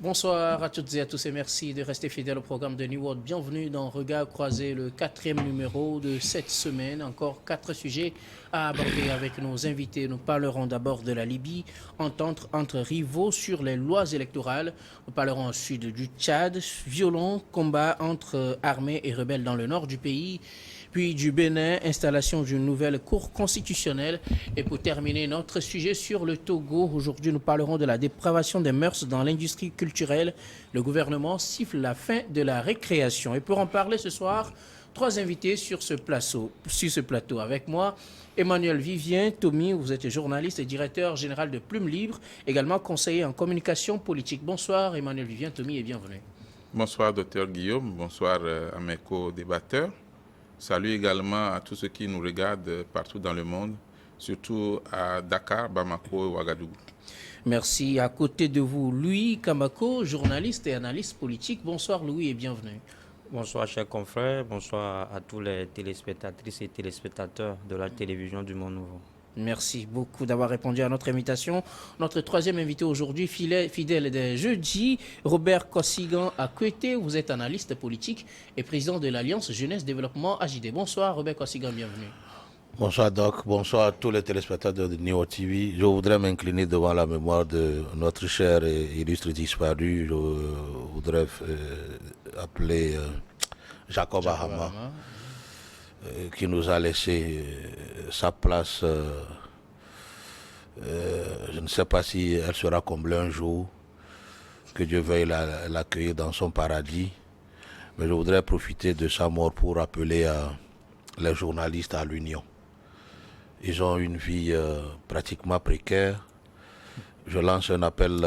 Bonsoir à toutes et à tous et merci de rester fidèles au programme de New World. Bienvenue dans Regard croisé, le 4e numéro de cette semaine. Encore 4 sujets à aborder avec nos invités. Nous parlerons d'abord de la Libye, entente entre rivaux sur les lois électorales. Nous parlerons ensuite du Tchad, violent combat entre armées et rebelles dans le nord du pays. Puis du Bénin, installation d'une nouvelle cour constitutionnelle. Et pour terminer, notre sujet sur le Togo. Aujourd'hui, nous parlerons de la dépravation des mœurs dans l'industrie culturelle. Le gouvernement siffle la fin de la récréation. Et pour en parler ce soir, 3 invités sur ce plateau. Avec moi, Emmanuel Vivien. Tommy, vous êtes journaliste et directeur général de Plume Libre, également conseiller en communication politique. Bonsoir Emmanuel Vivien, Tommy et bienvenue. Bonsoir Dr Guillaume, bonsoir à mes co-débatteurs. Salut également à tous ceux qui nous regardent partout dans le monde, surtout à Dakar, Bamako et Ouagadougou. Merci. À côté de vous, Louis Kamako, journaliste et analyste politique. Bonsoir Louis et bienvenue. Bonsoir chers confrères, bonsoir à tous les téléspectatrices et téléspectateurs de la télévision du Monde Nouveau. Merci beaucoup d'avoir répondu à notre invitation. Notre 3e invité aujourd'hui, fidèle des jeudis, Robert Kossigan Akwete. Vous êtes analyste politique et président de l'Alliance Jeunesse Développement AJD. Bonsoir Robert Kossigan, bienvenue. Bonsoir Doc, bonsoir à tous les téléspectateurs de Neo TV. Je voudrais m'incliner devant la mémoire de notre cher et illustre disparu. Je voudrais appeler Jacob Ahama. Qui nous a laissé sa place. Je ne sais pas si elle sera comblée un jour, que Dieu veuille l'accueillir dans son paradis. Mais je voudrais profiter de sa mort pour appeler les journalistes à l'union. Ils ont une vie pratiquement précaire. Je lance un appel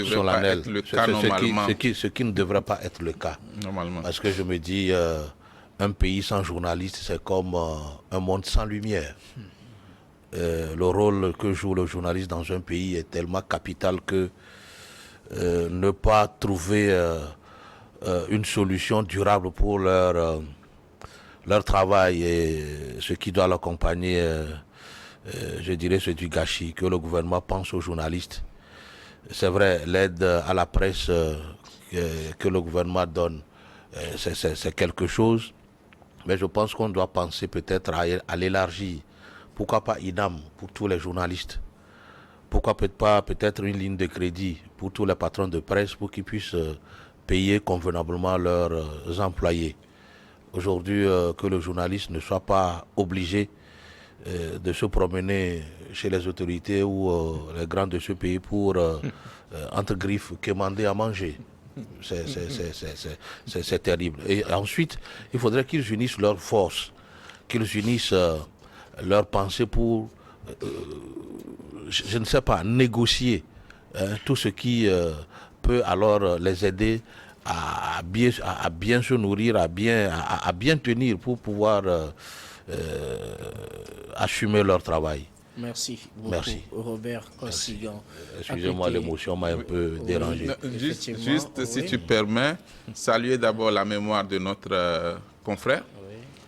solennel. Ce qui ne devrait pas être le cas. Normalement. Parce que je me dis... un pays sans journaliste, c'est comme un monde sans lumière. Le rôle que joue le journaliste dans un pays est tellement capital que ne pas trouver une solution durable pour leur travail et ce qui doit l'accompagner, je dirais, c'est du gâchis. Que le gouvernement pense aux journalistes. C'est vrai, l'aide à la presse que le gouvernement donne, c'est quelque chose. Mais je pense qu'on doit penser peut-être à l'élargir. Pourquoi pas INAM pour tous les journalistes? Pourquoi pas peut-être une ligne de crédit pour tous les patrons de presse pour qu'ils puissent payer convenablement leurs employés? Aujourd'hui, que le journaliste ne soit pas obligé de se promener chez les autorités ou les grands de ce pays pour, entre griffes, commander à manger. C'est terrible. Et ensuite, il faudrait qu'ils unissent leurs forces, qu'ils unissent leurs pensées pour, je ne sais pas, négocier tout ce qui peut alors les aider à bien se nourrir, à bien tenir pour pouvoir assumer leur travail. Merci beaucoup, Merci. Robert Kossigan. Excusez-moi, l'émotion m'a un peu dérangé. Juste si tu permets, saluer d'abord la mémoire de notre confrère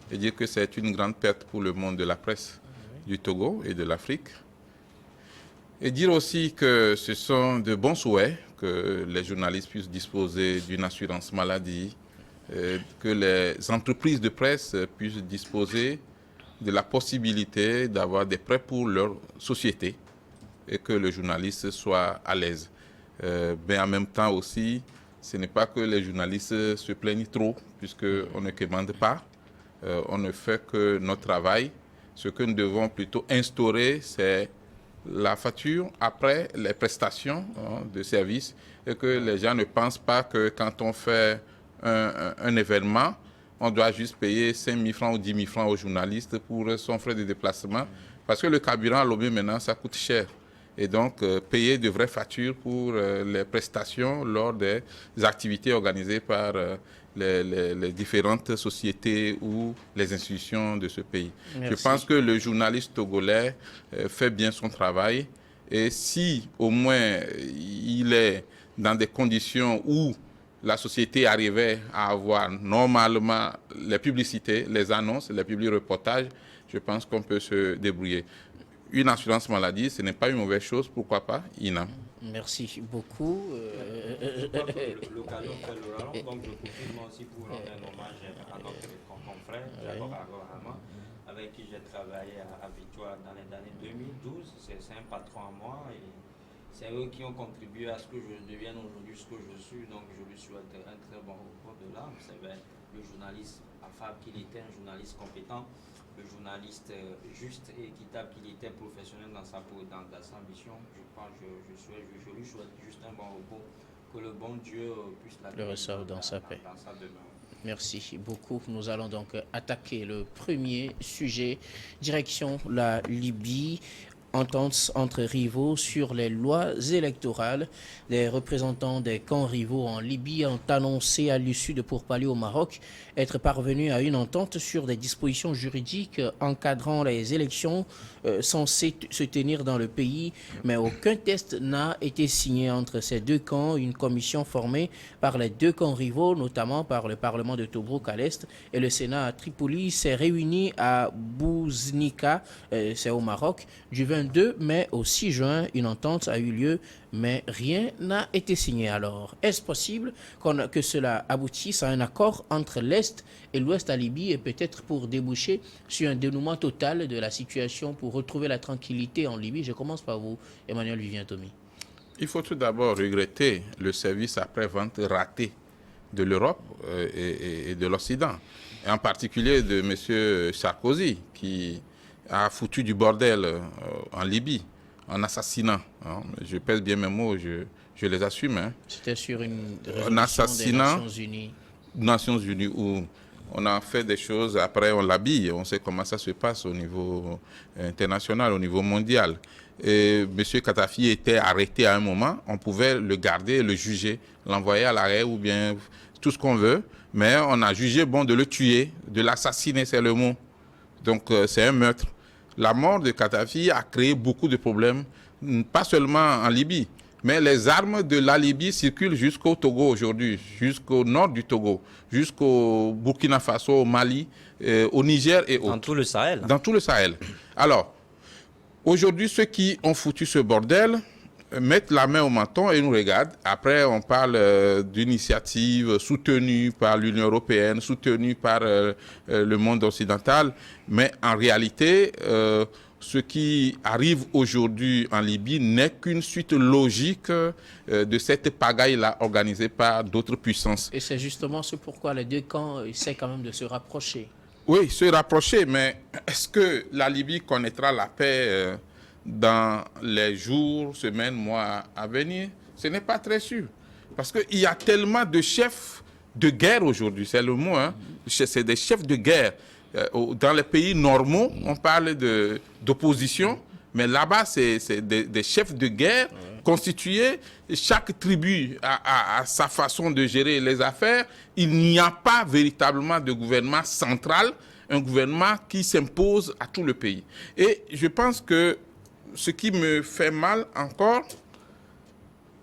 et dire que c'est une grande perte pour le monde de la presse du Togo et de l'Afrique. Et dire aussi que ce sont de bons souhaits que les journalistes puissent disposer d'une assurance maladie, que les entreprises de presse puissent disposer de la possibilité d'avoir des prêts pour leur société et que le journaliste soit à l'aise. Mais en même temps aussi, ce n'est pas que les journalistes se plaignent trop, puisqu'on ne commande pas, on ne fait que notre travail. Ce que nous devons plutôt instaurer, c'est la facture après les prestations de services et que les gens ne pensent pas que quand on fait un événement, on doit juste payer 5 000 francs ou 10 000 francs aux journalistes pour son frais de déplacement. Parce que le carburant à Lomé, maintenant, ça coûte cher. Et donc, payer de vraies factures pour les prestations lors des activités organisées par les différentes sociétés ou les institutions de ce pays. Merci. Je pense que le journaliste togolais fait bien son travail. Et si, au moins, il est dans des conditions où la société arrivait à avoir normalement les publicités, les annonces, les publics reportages, je pense qu'on peut se débrouiller. Une assurance maladie, ce n'est pas une mauvaise chose, pourquoi pas INAM. Merci beaucoup. L'occasion fait le rallonge, donc je profite moi aussi pour rendre un hommage à notre confrère, Jacob Abraham, avec qui j'ai travaillé à Victoire dans les années 2012. C'est un patron à moi et c'est eux qui ont contribué à ce que je devienne aujourd'hui ce que je suis. Donc je lui souhaite un très bon repos de l'âme. C'est le journaliste affable qu'il était, un journaliste compétent, le journaliste juste et équitable qu'il était, professionnel dans sa mission. Je lui souhaite juste un bon repos, que le bon Dieu puisse le recevoir dans sa paix. Dans sa demeure. Merci beaucoup. Nous allons donc attaquer le premier sujet, direction la Libye. Entente entre rivaux sur les lois électorales. Les représentants des camps rivaux en Libye ont annoncé à l'issue de pourparlers au Maroc être parvenus à une entente sur des dispositions juridiques encadrant les élections censées se tenir dans le pays, mais aucun test n'a été signé entre ces deux camps. Une commission formée par les deux camps rivaux, notamment par le Parlement de Tobrouk à l'est et le Sénat à Tripoli, s'est réunie à Bouznika, c'est au Maroc, du 22 mai au 6 juin. Une entente a eu lieu, mais rien n'a été signé. Alors, est-ce possible que cela aboutisse à un accord entre l'Est et l'Ouest à Libye et peut-être pour déboucher sur un dénouement total de la situation pour retrouver la tranquillité en Libye? Je commence par vous, Emmanuel Vivien-Tomi. Il faut tout d'abord regretter le service après-vente raté de l'Europe et de l'Occident, et en particulier de M. Sarkozy, qui a foutu du bordel en Libye en assassinant. Je pèse bien mes mots, je les assume. C'était sur une résolution des Nations Unies où on a fait des choses, après on l'habille, on sait comment ça se passe au niveau international, au niveau mondial. Et M. Kadhafi était arrêté à un moment, on pouvait le garder, le juger, l'envoyer à l'arrêt ou bien tout ce qu'on veut, mais on a jugé bon de le tuer, de l'assassiner, c'est le mot. Donc c'est un meurtre. La mort de Kadhafi a créé beaucoup de problèmes, pas seulement en Libye, mais les armes de la Libye circulent jusqu'au Togo aujourd'hui, jusqu'au nord du Togo, jusqu'au Burkina Faso, au Mali, au Niger et autres. Dans tout le Sahel. Dans tout le Sahel. Alors, aujourd'hui, ceux qui ont foutu ce bordel mettent la main au menton et nous regardent. Après, on parle d'initiatives soutenues par l'Union européenne, soutenues par le monde occidental. Mais en réalité, ce qui arrive aujourd'hui en Libye n'est qu'une suite logique de cette pagaille-là organisée par d'autres puissances. Et c'est justement ce pourquoi les deux camps essaient quand même de se rapprocher. Oui, se rapprocher, mais est-ce que la Libye connaîtra la paix dans les jours, semaines, mois à venir? Ce n'est pas très sûr. Parce qu'il y a tellement de chefs de guerre aujourd'hui, c'est le mot, c'est des chefs de guerre. Dans les pays normaux, on parle d'opposition, mais là-bas, c'est des chefs de guerre constitués. Chaque tribu a sa façon de gérer les affaires. Il n'y a pas véritablement de gouvernement central, un gouvernement qui s'impose à tout le pays. Et je pense que ce qui me fait mal encore,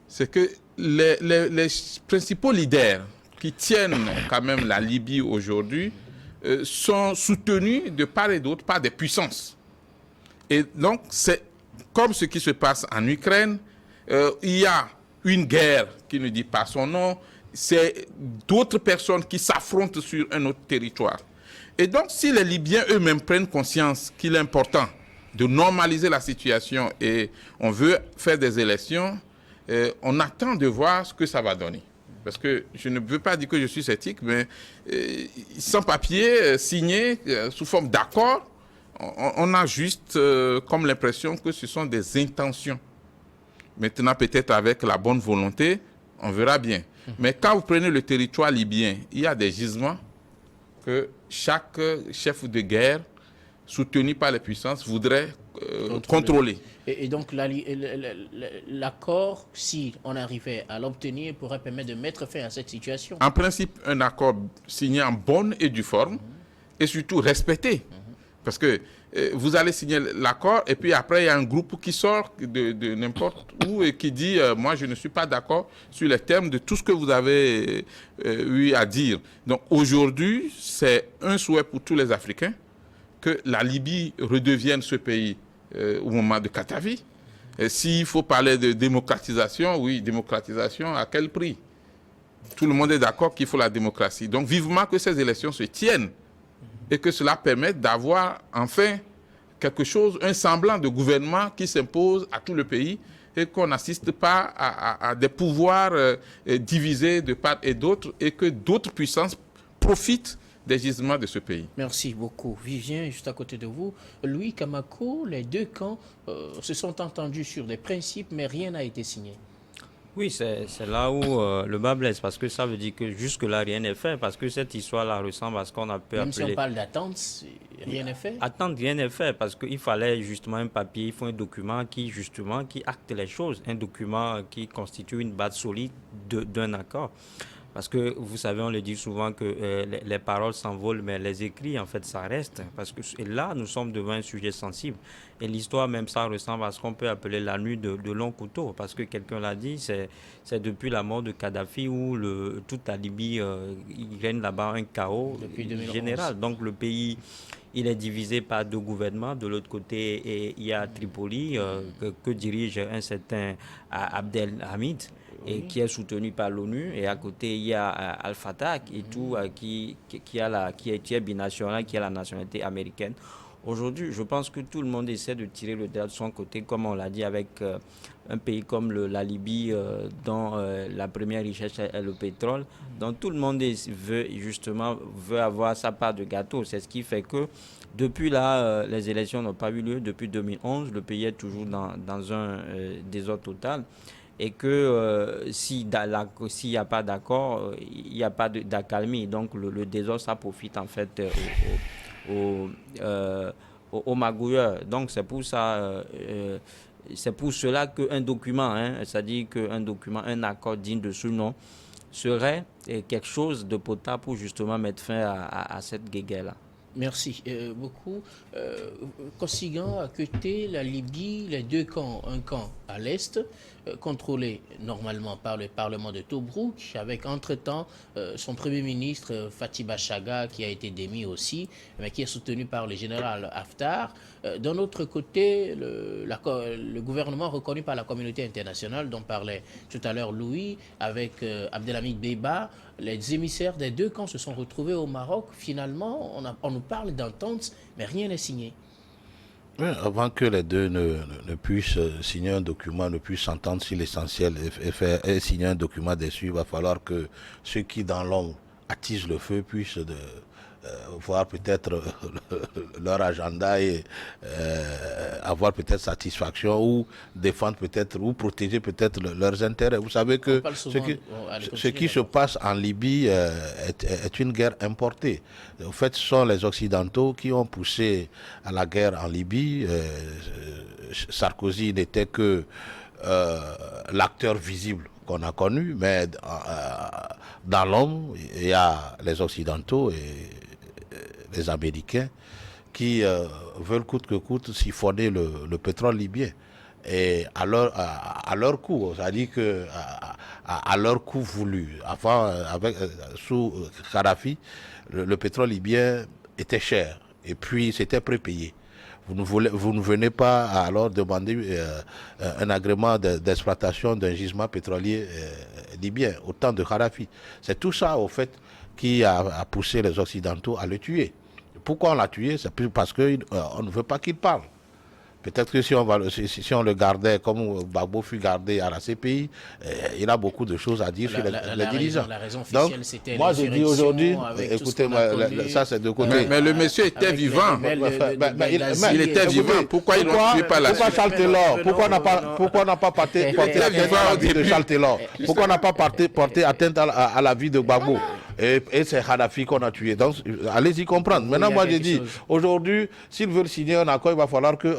c'est que les principaux leaders qui tiennent quand même la Libye aujourd'hui sont soutenus de part et d'autre par des puissances. Et donc, c'est comme ce qui se passe en Ukraine. Il y a une guerre qui ne dit pas son nom. C'est d'autres personnes qui s'affrontent sur un autre territoire. Et donc, si les Libyens eux-mêmes prennent conscience qu'il est important de normaliser la situation et on veut faire des élections, on attend de voir ce que ça va donner. Parce que je ne veux pas dire que je suis sceptique, mais sans papier, signé, sous forme d'accord, on a juste comme l'impression que ce sont des intentions. Maintenant, peut-être avec la bonne volonté, on verra bien. Mais quand vous prenez le territoire libyen, il y a des gisements que chaque chef de guerre, soutenu par les puissances, voudrait contrôler. Et donc l'accord, si on arrivait à l'obtenir, pourrait permettre de mettre fin à cette situation. En principe, un accord signé en bonne et due forme et surtout respecté. Parce que vous allez signer l'accord et puis après, il y a un groupe qui sort de n'importe où et qui dit « moi, je ne suis pas d'accord sur les termes de tout ce que vous avez eu à dire ». Donc aujourd'hui, c'est un souhait pour tous les Africains que la Libye redevienne ce pays au moment de Kadhafi. S'il faut parler de démocratisation, oui, démocratisation, à quel prix? Tout le monde est d'accord qu'il faut la démocratie. Donc, vivement que ces élections se tiennent et que cela permette d'avoir enfin quelque chose, un semblant de gouvernement qui s'impose à tout le pays et qu'on n'assiste pas à des pouvoirs divisés de part et d'autre et que d'autres puissances profitent des gisements de ce pays. Merci beaucoup. Vivien, juste à côté de vous. Louis Kamako, les deux camps se sont entendus sur des principes, mais rien n'a été signé. Oui, c'est là où le bas blesse, parce que ça veut dire que jusque-là, rien n'est fait, parce que cette histoire-là ressemble à ce qu'on a pu appeler... Même si on parle d'attente, rien n'est fait. Attendre, rien n'est fait, parce qu'il fallait justement un papier, il faut un document qui acte les choses, un document qui constitue une base solide d'un accord. Parce que vous savez, on le dit souvent que les paroles s'envolent, mais les écrits, en fait, ça reste. Parce que et là, nous sommes devant un sujet sensible. Et l'histoire, même ça, ressemble à ce qu'on peut appeler la nuit de long couteau. Parce que quelqu'un l'a dit, c'est depuis la mort de Kadhafi où toute la Libye, il règne là-bas un chaos général. Donc le pays, il est divisé par deux gouvernements. De l'autre côté, il y a Tripoli, que dirige un certain Abdelhamid, et qui est soutenu par l'ONU, et à côté il y a Al-Fatah et tout, qui est binational, qui a la nationalité américaine. Aujourd'hui, je pense que tout le monde essaie de tirer le dé de son côté, comme on l'a dit, avec un pays comme la Libye, dont la première richesse est le pétrole. Donc tout le monde veut avoir sa part de gâteau. C'est ce qui fait que depuis là, les élections n'ont pas eu lieu. Depuis 2011, le pays est toujours dans un désordre total. Et que s'il n'y a pas d'accord, il n'y a pas d'accalmie. Donc le désordre, ça profite en fait aux magouilleurs. Donc c'est pour ça, c'est pour cela qu'un document, c'est-à-dire qu'un document, un accord digne de ce nom, serait quelque chose de potable pour justement mettre fin à cette guéguerre-là. Merci beaucoup. Kossighan a quitté la Libye, les deux camps, un camp à l'est, contrôlé normalement par le Parlement de Tobrouk, avec entre-temps son Premier ministre Fathi Bashagha qui a été démis aussi, mais qui est soutenu par le général Haftar. D'un autre côté, le gouvernement reconnu par la communauté internationale, dont parlait tout à l'heure Louis, avec Abdelhamid Beiba, les émissaires des deux camps se sont retrouvés au Maroc. Finalement, on nous parle d'entente, mais rien n'est signé. Oui, avant que les deux ne puissent signer un document, ne puissent s'entendre sur l'essentiel et signer un document dessus, il va falloir que ceux qui, dans l'ombre, attisent le feu puissent voir peut-être leur agenda et avoir peut-être satisfaction ou défendre peut-être ou protéger peut-être leurs intérêts. Vous savez que ce qui se passe en Libye est une guerre importée. En fait, ce sont les Occidentaux qui ont poussé à la guerre en Libye. Sarkozy n'était que l'acteur visible qu'on a connu, mais dans l'ombre, il y a les Occidentaux et les Américains qui veulent coûte que coûte siphonner le pétrole libyen. Et à leur coût, c'est-à-dire à leur coût voulu. Avant, sous Kadhafi, le pétrole libyen était cher et puis c'était prépayé. Vous ne venez pas alors demander un agrément d'exploitation d'un gisement pétrolier libyen au temps de Kadhafi. C'est tout ça, au fait, qui a poussé les Occidentaux à le tuer. Pourquoi on l'a tué? C'est parce qu'on ne veut pas qu'il parle. Peut-être que si on le gardait comme Gbagbo fut gardé à la CPI, il a beaucoup de choses à dire sur les dirigeants. La raison officielle, c'était moi je dis aujourd'hui, écoutez, ça c'est de côté. Mais le monsieur était vivant. Il était vivant. Pourquoi ils l'ont tué par la suite? Pourquoi Charles Taylor? Pourquoi on n'a pas porté atteinte à la vie de Charles Taylor? Pourquoi on n'a pas porté atteinte à la vie de Gbagbo? Et c'est Kadhafi qu'on a tué. Donc, allez-y comprendre. Maintenant, moi, je dis, aujourd'hui, s'ils veulent signer un accord, il va falloir que,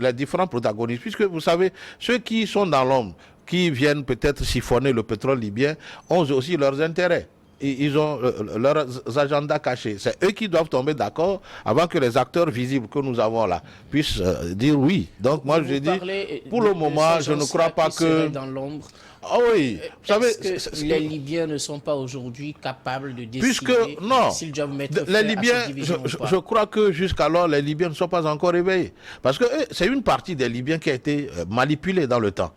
les différents protagonistes, puisque vous savez, ceux qui sont dans l'ombre, qui viennent peut-être siphonner le pétrole libyen, ont aussi leurs intérêts. ils ont leurs agendas cachés. C'est eux qui doivent tomber d'accord avant que les acteurs visibles que nous avons là puissent dire oui. Donc moi je dis, pour le moment, je ne crois pas que... dans l'ombre. Ah oui, vous savez... Que les Libyens ne sont pas aujourd'hui capables de décider s'ils doivent mettre les Libyens, je crois que jusqu'alors, les Libyens ne sont pas encore réveillés. Parce que c'est une partie des Libyens qui a été manipulée dans le temps.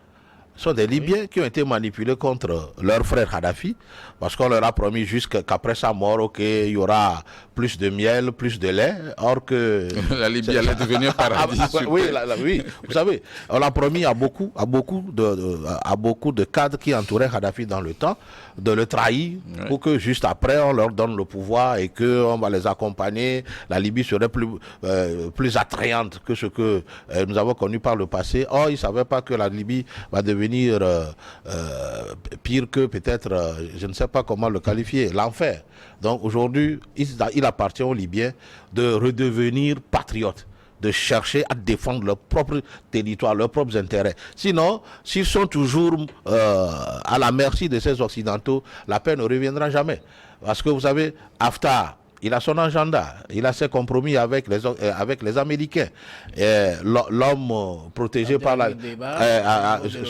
Ce sont des Libyens qui ont été manipulés contre leur frère Kadhafi, parce qu'on leur a promis qu'après sa mort, il y aura plus de miel, plus de lait, or que... La Libye allait devenir paradis. Oui, oui, vous savez, on l'a promis à beaucoup de cadres qui entouraient Kadhafi dans le temps, de le trahir, pour que juste après, on leur donne le pouvoir et qu'on va les accompagner. La Libye serait plus attrayante que ce que nous avons connu par le passé. Or, ils ne savaient pas que la Libye va devenir pire que peut-être, je ne sais pas comment le qualifier, l'enfer. Donc aujourd'hui, il appartient aux Libyens de redevenir patriotes, de chercher à défendre leur propre territoire, leurs propres intérêts. Sinon, s'ils sont toujours à la merci de ces Occidentaux, la paix ne reviendra jamais. Parce que vous savez, Haftar, il a son agenda, il a ses compromis avec les Américains. L'homme protégé par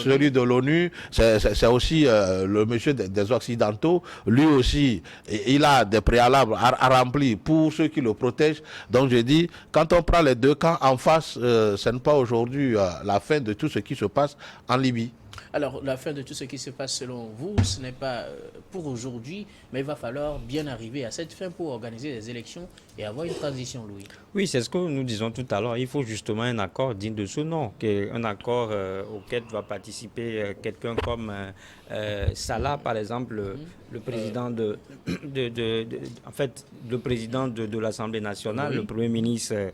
celui de l'ONU, c'est aussi le monsieur des Occidentaux. Lui aussi, il a des préalables à remplir pour ceux qui le protègent. Donc je dis, quand on prend les deux camps en face, ce n'est pas aujourd'hui la fin de tout ce qui se passe en Libye. Alors, la fin de tout ce qui se passe selon vous, ce n'est pas pour aujourd'hui, mais il va falloir bien arriver à cette fin pour organiser des élections et avoir une transition, Louis. Oui, c'est ce que nous disons tout à l'heure. Il faut justement un accord digne de ce nom, un accord auquel va participer quelqu'un comme Salah, par exemple, le président le président de l'Assemblée nationale, le Premier ministre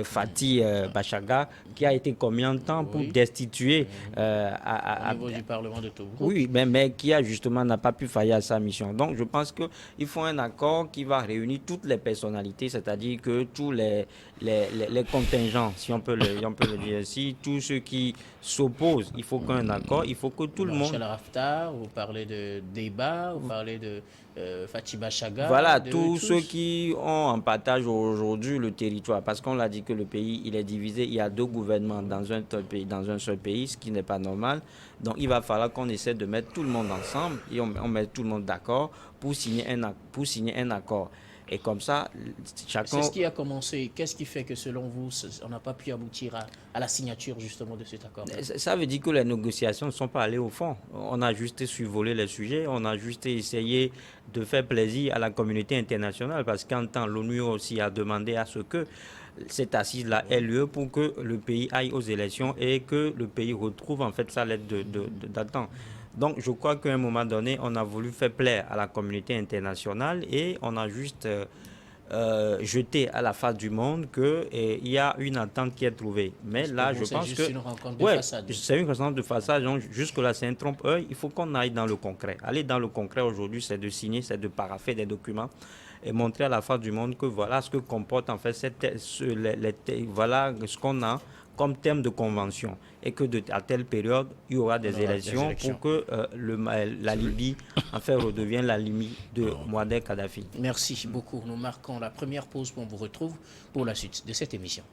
Fathi Bachaga, qui a été combien de temps pour destituer au niveau du Parlement de Tobruk. Oui, mais qui a justement n'a pas pu faillir à sa mission. Donc je pense qu'il faut un accord qui va réunir toutes les personnalités, c'est-à-dire que tous les contingents, si on peut le dire ainsi, tous ceux qui s'opposent, il faut qu'un accord, il faut que tout le monde... Haftar, vous parlez de débat, vous parlez de Fathi Bachaga. Voilà, tous ceux qui ont en partage aujourd'hui le territoire, parce qu'on l'a dit que le pays, il est divisé, il y a deux gouvernements dans un seul pays, ce qui n'est pas normal. Donc il va falloir qu'on essaie de mettre tout le monde ensemble et on met tout le monde d'accord pour signer un accord. Et comme ça, chacun... C'est ce qui a commencé. Qu'est-ce qui fait que, selon vous, on n'a pas pu aboutir à la signature, justement, de cet accord? Ça veut dire que les négociations ne sont pas allées au fond. On a juste survolé les sujets, on a juste essayé de faire plaisir à la communauté internationale, parce qu'en temps, l'ONU aussi a demandé à ce que cette assise-là ait lieu pour que le pays aille aux élections et que le pays retrouve en fait sa lettre d'attente. Donc je crois qu'à un moment donné, on a voulu faire plaisir à la communauté internationale et on a juste jeté à la face du monde qu'il y a une entente qui est trouvée. Mais là, je pense que... C'est une rencontre de façade. C'est une rencontre de façade. Donc jusque-là, c'est un trompe-l'œil. Il faut qu'on aille dans le concret. Aller dans le concret aujourd'hui, c'est de signer, c'est de parapher des documents et montrer à la face du monde que voilà ce que comporte en fait voilà ce qu'on a comme terme de convention et que à telle période, il y aura des élections pour que la Libye en fait redevienne la Libye de Mouammar Kadhafi. Merci beaucoup. Nous marquons la première pause, on vous retrouve pour la suite de cette émission.